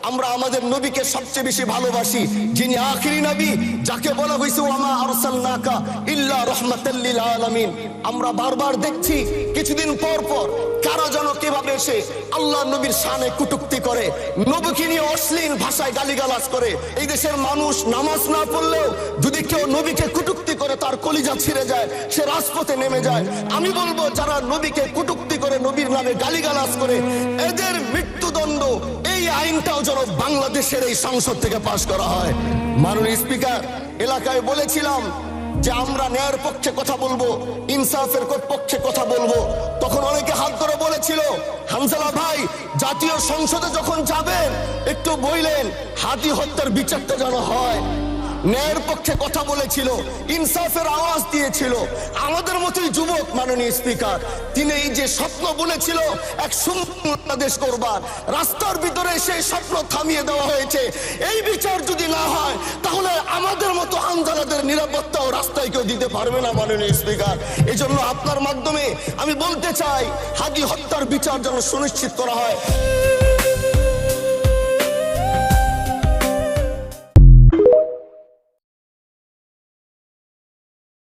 আমরা আমাদের নবীকে সবচেয়ে বেশি ভালোবাসি, যিনি আখিরি নবী, যাকে বলা হয়েছে ওয়ামা আরসালনাকা ইল্লা রাহমাতাল লিল আলামিন। আমরা বারবার দেখছি কিছুদিন পর পর কারা যেন কিভাবে এসে আল্লাহ নবীর শানে কটূক্তি করে, নবীকে নিয়ে অশ্লীল ভাষায় গালিগালাজ করে। এই দেশের মানুষ নামাজ না পড়লেও যদি কেউ নবীকে কটূক্তি করে তার কলিজা ছিঁড়ে যায়, সে রাজপথে নেমে যায়। আমি বলবো যারা নবীকে কটূক্তি করে, নবীর নামে গালিগালাজ করে, এদের মৃত্যুদণ্ড, এই আইনটাও যেন বাংলাদেশের এই সংসদ থেকে পাশ করা হয়। মাননীয় স্পিকার, এলাকায় বলেছিলাম যে আমরা ন্যায়ের পক্ষে কথা বলবো, ইনসাফের পক্ষে কথা বলবো। তখন অনেকে হাত ধরে বলেছিল, হামজালা ভাই জাতীয় সংসদে যখন যাবেন একটু বললেন হাদি হত্যার বিচারটা যেন হয়। ন্যায়ের পক্ষে কথা বলেছিল, ইনসাফের আওয়াজ দিয়েছিল। আমাদের মতোই যুবক মাননীয় স্পিকার, তিনি এই যে স্বপ্ন বলেছিল এক সুন্দর বাংলাদেশ করবার, রাস্তার ভিতরে সেই স্বপ্ন থামিয়ে দেওয়া হয়েছে। এই বিচার যদি না হয় তাহলে আমাদের মতো আন্দোলনের নিরাপত্তাও রাস্তায় কেউ দিতে পারবে না মাননীয় স্পিকার। এই জন্য আপনার মাধ্যমে আমি বলতে চাই, হাদি হত্যার বিচার যেন সুনিশ্চিত করা হয়।